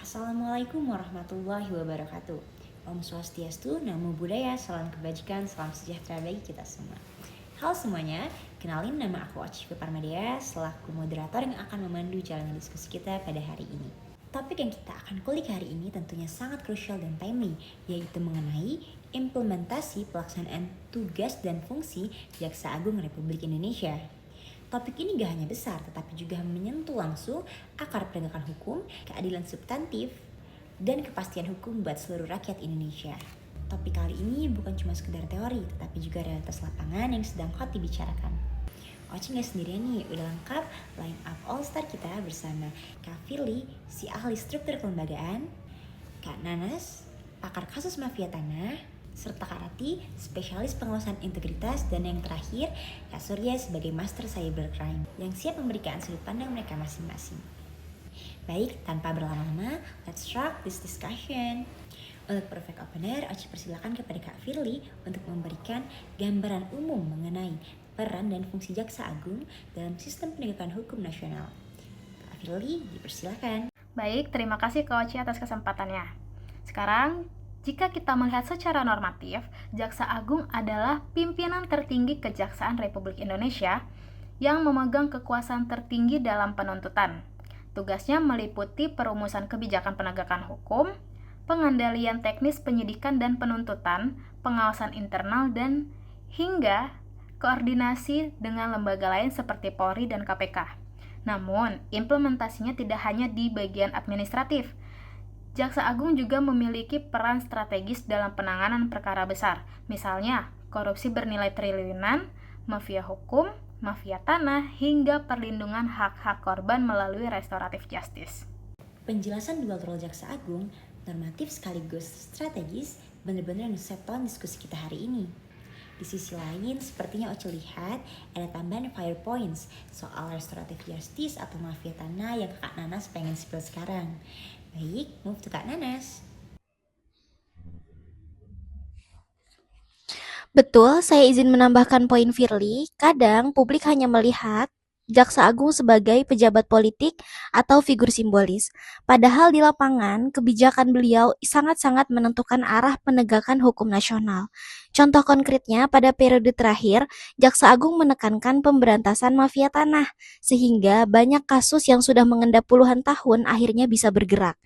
Assalamualaikum warahmatullahi wabarakatuh. Om Swastiastu, Namo Buddhaya, salam kebajikan, salam sejahtera bagi kita semua. Halo semuanya, kenalin nama aku Achieve Parmadea, selaku moderator yang akan memandu jalannya diskusi kita pada hari ini. Topik yang kita akan kulik hari ini tentunya sangat krusial dan timely, yaitu mengenai implementasi pelaksanaan tugas dan fungsi Jaksa Agung Republik Indonesia. Topik ini gak hanya besar, tetapi juga menyentuh langsung akar penegakan hukum, keadilan substantif, dan kepastian hukum buat seluruh rakyat Indonesia. Topik kali ini bukan cuma sekedar teori, tetapi juga realitas lapangan yang sedang hot dibicarakan. Oci gak sendirian nih, udah lengkap line up all star kita bersama Kak Firly, si ahli struktur kelembagaan, Kak Nanas, pakar kasus mafia tanah, serta Kak Rati, spesialis pengawasan integritas, dan yang terakhir, Kak Surya sebagai master cybercrime yang siap memberikan sudut pandang mereka masing-masing. Baik, tanpa berlama-lama, let's start this discussion. Untuk perfect opener, Oci persilakan kepada Kak Firly untuk memberikan gambaran umum mengenai peran dan fungsi Jaksa Agung dalam sistem penegakan hukum nasional. Kak Firly, dipersilakan. Baik, terima kasih Kak Oci atas kesempatannya. Sekarang, jika kita melihat secara normatif, Jaksa Agung adalah pimpinan tertinggi Kejaksaan Republik Indonesia yang memegang kekuasaan tertinggi dalam penuntutan. Tugasnya meliputi perumusan kebijakan penegakan hukum, pengendalian teknis penyidikan dan penuntutan, pengawasan internal, dan hingga koordinasi dengan lembaga lain seperti Polri dan KPK. Namun, implementasinya tidak hanya di bagian administratif. Jaksa Agung juga memiliki peran strategis dalam penanganan perkara besar, misalnya korupsi bernilai triliunan, mafia hukum, mafia tanah, hingga perlindungan hak-hak korban melalui restoratif justice. Penjelasan dual role Jaksa Agung, normatif sekaligus strategis, benar-benar nge-set tone diskusi kita hari ini. Di sisi lain, sepertinya Oci lihat ada tambahan fire points soal restoratif justice atau mafia tanah yang Kak Nanas pengen spill sekarang. Baik, move to Kak Nanas. Betul, saya izin menambahkan poin Firly. Kadang publik hanya melihat Jaksa Agung sebagai pejabat politik atau figur simbolis. Padahal di lapangan, kebijakan beliau sangat-sangat menentukan arah penegakan hukum nasional. Contoh konkretnya, pada periode terakhir, Jaksa Agung menekankan pemberantasan mafia tanah, sehingga banyak kasus yang sudah mengendap puluhan tahun akhirnya bisa bergerak.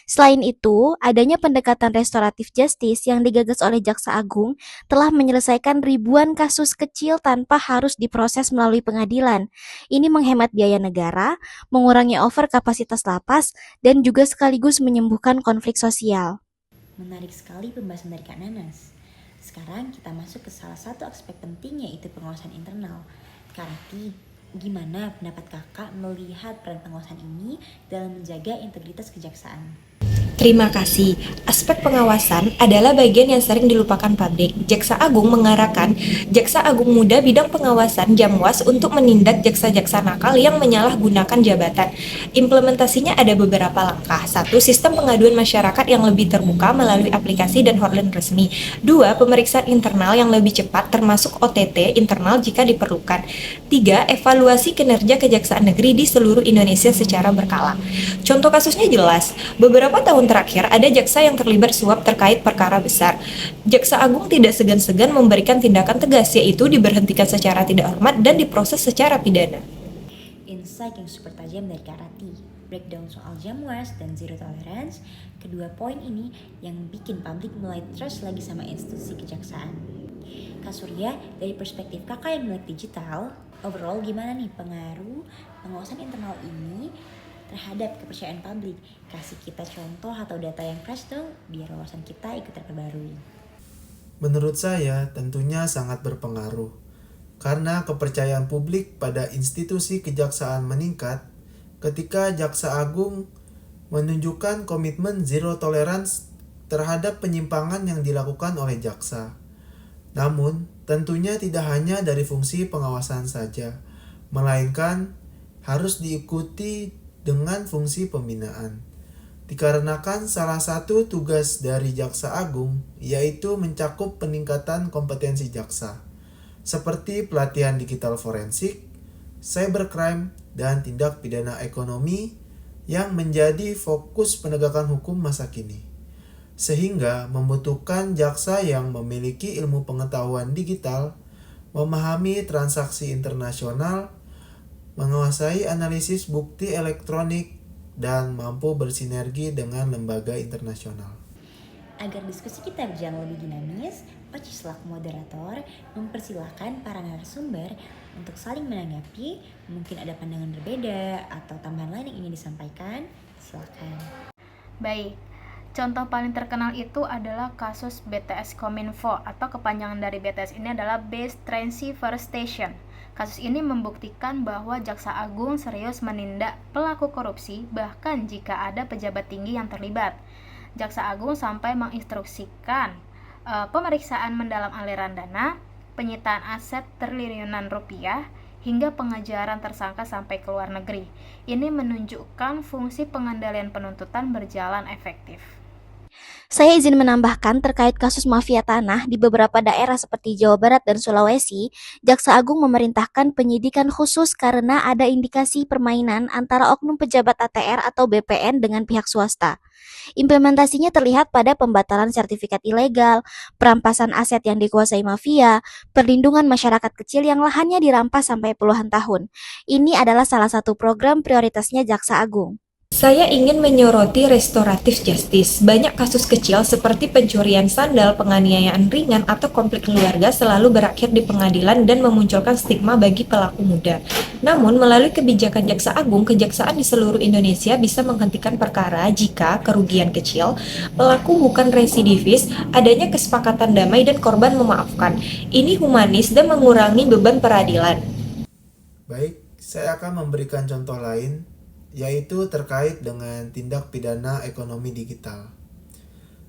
Selain itu, adanya pendekatan restoratif justice yang digagas oleh Jaksa Agung telah menyelesaikan ribuan kasus kecil tanpa harus diproses melalui pengadilan. Ini menghemat biaya negara, mengurangi over kapasitas lapas, dan juga sekaligus menyembuhkan konflik sosial. Menarik sekali pembahasan dari Kak Nanas. Sekarang kita masuk ke salah satu aspek penting, yaitu pengawasan internal. Kak Rati, gimana pendapat kakak melihat peran pengawasan ini dalam menjaga integritas kejaksaan? Terima kasih. Aspek pengawasan adalah bagian yang sering dilupakan publik. Jaksa Agung mengarahkan Jaksa Agung Muda bidang pengawasan Jamwas untuk menindak jaksa-jaksa nakal yang menyalahgunakan jabatan. Implementasinya ada beberapa langkah. 1. Sistem pengaduan masyarakat yang lebih terbuka melalui aplikasi dan hotline resmi. 2. Pemeriksaan internal yang lebih cepat termasuk OTT internal jika diperlukan. 3. Evaluasi kinerja Kejaksaan Negeri di seluruh Indonesia secara berkala. Contoh kasusnya jelas. Beberapa tahun terakhir ada jaksa yang terlibat suap terkait perkara besar. Jaksa Agung tidak segan-segan memberikan tindakan tegas, yaitu diberhentikan secara tidak hormat dan diproses secara pidana. Insight yang super tajam dari Kak Rati, breakdown soal Jamwas dan zero tolerance, kedua poin ini yang bikin publik mulai trust lagi sama institusi kejaksaan. Kak Surya, dari perspektif kakak yang melek digital, overall gimana nih pengaruh pengawasan internal ini terhadap kepercayaan publik? Kasih kita contoh atau data yang fresh dong, biar wawasan kita ikut terperbarui. Menurut saya tentunya sangat berpengaruh, karena kepercayaan publik pada institusi kejaksaan meningkat ketika Jaksa Agung menunjukkan komitmen zero tolerance terhadap penyimpangan yang dilakukan oleh jaksa. Namun, tentunya tidak hanya dari fungsi pengawasan saja, melainkan harus diikuti dengan fungsi pembinaan. Dikarenakan salah satu tugas dari Jaksa Agung yaitu mencakup peningkatan kompetensi jaksa, seperti pelatihan digital forensik, cybercrime, dan tindak pidana ekonomi yang menjadi fokus penegakan hukum masa kini, sehingga membutuhkan jaksa yang memiliki ilmu pengetahuan digital, memahami transaksi internasional, menguasai analisis bukti elektronik, dan mampu bersinergi dengan lembaga internasional. Agar diskusi kita berjalan lebih dinamis, Oci selaku moderator mempersilahkan para narasumber untuk saling menanggapi, mungkin ada pandangan berbeda atau tambahan lain yang ingin disampaikan, silakan. Baik, contoh paling terkenal itu adalah kasus BTS Kominfo atau kepanjangan dari BTS ini adalah Base Transceiver Station. Kasus ini membuktikan bahwa Jaksa Agung serius menindak pelaku korupsi bahkan jika ada pejabat tinggi yang terlibat. Jaksa Agung sampai menginstruksikan pemeriksaan mendalam aliran dana, penyitaan aset triliunan rupiah, hingga pengejaran tersangka sampai ke luar negeri. Ini menunjukkan fungsi pengendalian penuntutan berjalan efektif. Saya izin menambahkan terkait kasus mafia tanah di beberapa daerah seperti Jawa Barat dan Sulawesi, Jaksa Agung memerintahkan penyidikan khusus karena ada indikasi permainan antara oknum pejabat ATR atau BPN dengan pihak swasta. Implementasinya terlihat pada pembatalan sertifikat ilegal, perampasan aset yang dikuasai mafia, perlindungan masyarakat kecil yang lahannya dirampas sampai puluhan tahun. Ini adalah salah satu program prioritasnya Jaksa Agung. Saya ingin menyoroti restoratif justice. Banyak kasus kecil seperti pencurian sandal, penganiayaan ringan, atau konflik keluarga selalu berakhir di pengadilan dan memunculkan stigma bagi pelaku muda. Namun, melalui kebijakan Jaksa Agung, kejaksaan di seluruh Indonesia bisa menghentikan perkara jika kerugian kecil, pelaku bukan residivis, adanya kesepakatan damai dan korban memaafkan. Ini humanis dan mengurangi beban peradilan. Baik, saya akan memberikan contoh lain, yaitu terkait dengan tindak pidana ekonomi digital.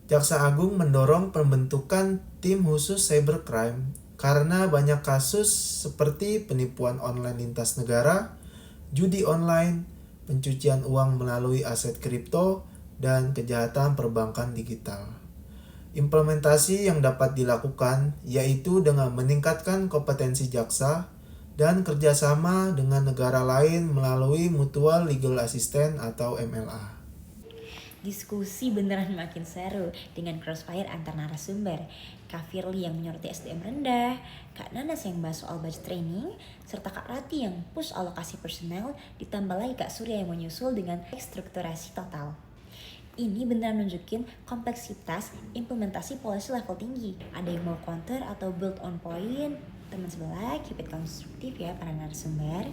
Jaksa Agung mendorong pembentukan tim khusus cybercrime karena banyak kasus seperti penipuan online lintas negara, judi online, pencucian uang melalui aset kripto, dan kejahatan perbankan digital. Implementasi yang dapat dilakukan yaitu dengan meningkatkan kompetensi jaksa dan kerjasama dengan negara lain melalui Mutual Legal Assistance atau MLA. Diskusi beneran makin seru dengan crossfire antar narasumber. Kak Firly yang menyoroti SDM rendah, Kak Nanas yang bahas soal budget training, serta Kak Rati yang push alokasi personel, ditambah lagi Kak Surya yang menyusul dengan strukturasi total. Ini beneran nunjukin kompleksitas implementasi polisi level tinggi. Ada yang mau counter atau build on point? Teman sebelah, keep it konstruktif ya para narasumber.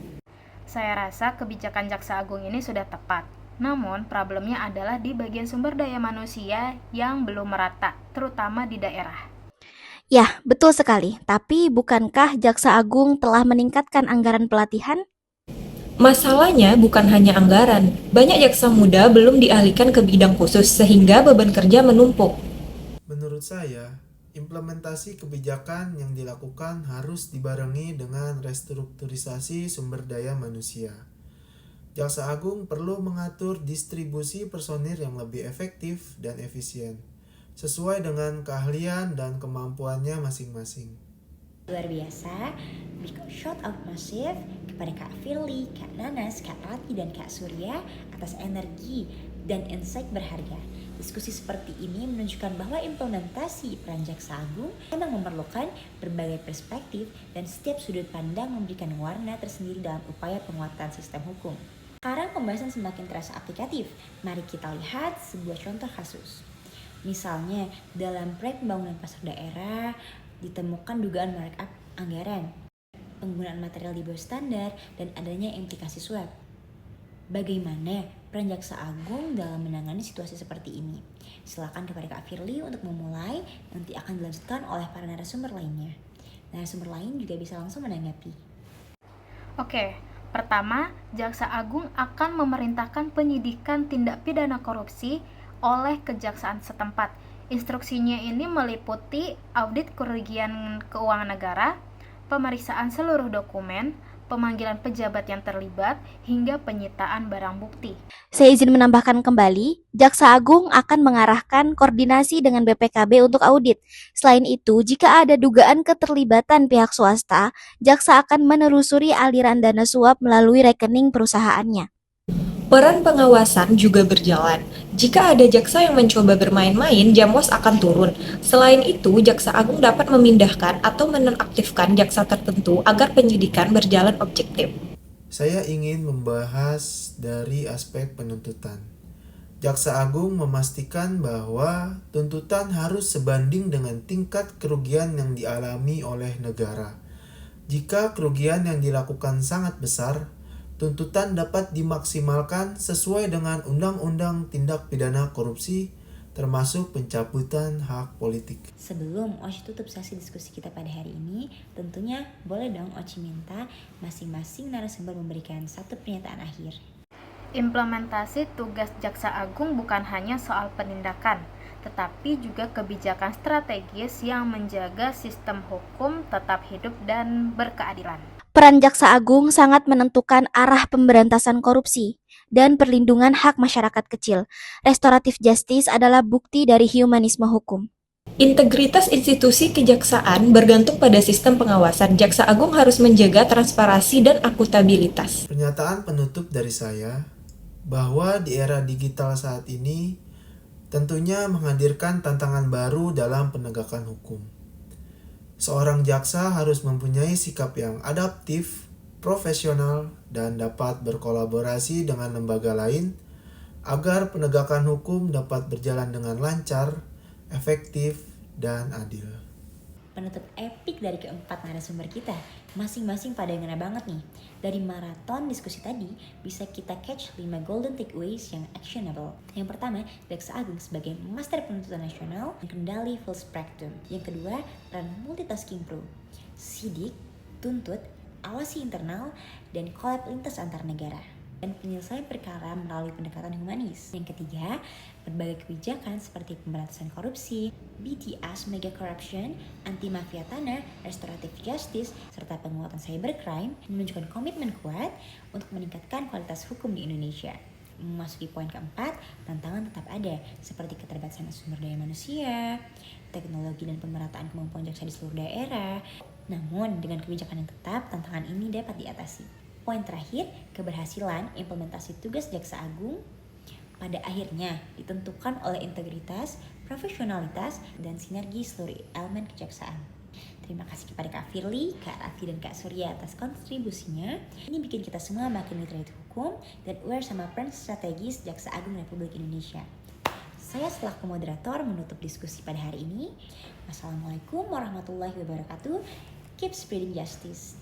Saya rasa kebijakan Jaksa Agung ini sudah tepat. Namun, problemnya adalah di bagian sumber daya manusia yang belum merata, terutama di daerah. Ya, betul sekali. Tapi bukankah Jaksa Agung telah meningkatkan anggaran pelatihan? Masalahnya bukan hanya anggaran, banyak jaksa muda belum dialihkan ke bidang khusus sehingga beban kerja menumpuk. Menurut saya, implementasi kebijakan yang dilakukan harus dibarengi dengan restrukturisasi sumber daya manusia. Jaksa Agung perlu mengatur distribusi personil yang lebih efektif dan efisien, sesuai dengan keahlian dan kemampuannya masing-masing. Luar biasa, big shout out masif kepada Kak Firly, Kak Nanas, Kak Rati, dan Kak Surya atas energi dan insight berharga. Diskusi seperti ini menunjukkan bahwa implementasi peran Jaksa Agung memang memerlukan berbagai perspektif dan setiap sudut pandang memberikan warna tersendiri dalam upaya penguatan sistem hukum. Sekarang pembahasan semakin terasa aplikatif. Mari kita lihat sebuah contoh kasus. Misalnya, dalam proyek pembangunan pasar daerah, ditemukan dugaan markup anggaran, penggunaan material di bawah standar, dan adanya implikasi suap. Bagaimana peran Jaksa Agung dalam menangani situasi seperti ini? Silakan kepada Kak Firly untuk memulai, nanti akan dilanjutkan oleh para narasumber lainnya. Narasumber lain juga bisa langsung menanggapi. Oke, pertama, Jaksa Agung akan memerintahkan penyidikan tindak pidana korupsi oleh kejaksaan setempat. Instruksinya ini meliputi audit kerugian keuangan negara, pemeriksaan seluruh dokumen, pemanggilan pejabat yang terlibat, hingga penyitaan barang bukti. Saya izin menambahkan kembali, Jaksa Agung akan mengarahkan koordinasi dengan BPKB untuk audit. Selain itu, jika ada dugaan keterlibatan pihak swasta, Jaksa akan menelusuri aliran dana suap melalui rekening perusahaannya. Peran pengawasan juga berjalan. Jika ada jaksa yang mencoba bermain-main, Jamwas akan turun. Selain itu, Jaksa Agung dapat memindahkan atau menonaktifkan jaksa tertentu agar penyidikan berjalan objektif. Saya ingin membahas dari aspek penuntutan. Jaksa Agung memastikan bahwa tuntutan harus sebanding dengan tingkat kerugian yang dialami oleh negara. Jika kerugian yang dilakukan sangat besar, tuntutan dapat dimaksimalkan sesuai dengan Undang-Undang Tindak Pidana Korupsi, termasuk pencabutan hak politik. Sebelum Oci tutup sesi diskusi kita pada hari ini, tentunya boleh dong Oci minta masing-masing narasumber memberikan satu pernyataan akhir. Implementasi tugas Jaksa Agung bukan hanya soal penindakan, tetapi juga kebijakan strategis yang menjaga sistem hukum tetap hidup dan berkeadilan. Peran Jaksa Agung sangat menentukan arah pemberantasan korupsi dan perlindungan hak masyarakat kecil. Restoratif justice adalah bukti dari humanisme hukum. Integritas institusi kejaksaan bergantung pada sistem pengawasan. Jaksa Agung harus menjaga transparansi dan akuntabilitas. Pernyataan penutup dari saya bahwa di era digital saat ini tentunya menghadirkan tantangan baru dalam penegakan hukum. Seorang jaksa harus mempunyai sikap yang adaptif, profesional, dan dapat berkolaborasi dengan lembaga lain agar penegakan hukum dapat berjalan dengan lancar, efektif, dan adil. Penutup epik dari keempat narasumber kita, masing-masing pada ngena banget nih. Dari maraton diskusi tadi, bisa kita catch 5 golden takeaways yang actionable. Yang pertama, Jaksa Agung sebagai master penuntutan nasional dan kendali full spectrum. Yang kedua, peran multitasking pro. Sidik, tuntut, awasi internal, dan collab lintas antar negara. Dan penyelesaian perkara melalui pendekatan humanis. Yang ketiga, berbagai kebijakan seperti pemberantasan korupsi, BTS Mega Corruption, anti mafia tanah, restoratif justice, serta penguatan cybercrime menunjukkan komitmen kuat untuk meningkatkan kualitas hukum di Indonesia. Memasuki poin keempat, tantangan tetap ada seperti keterbatasan sumber daya manusia, teknologi dan pemerataan kemampuan jaksa di seluruh daerah. Namun dengan kebijakan yang tetap, tantangan ini dapat diatasi. Poin terakhir, keberhasilan implementasi tugas Jaksa Agung pada akhirnya ditentukan oleh integritas, profesionalitas, dan sinergi seluruh elemen kejaksaan. Terima kasih kepada Kak Firly, Kak Raffi, dan Kak Surya atas kontribusinya. Ini bikin kita semua makin literate hukum dan aware sama peran strategis Jaksa Agung Republik Indonesia. Saya selaku moderator menutup diskusi pada hari ini. Wassalamualaikum warahmatullahi wabarakatuh. Keep spreading justice.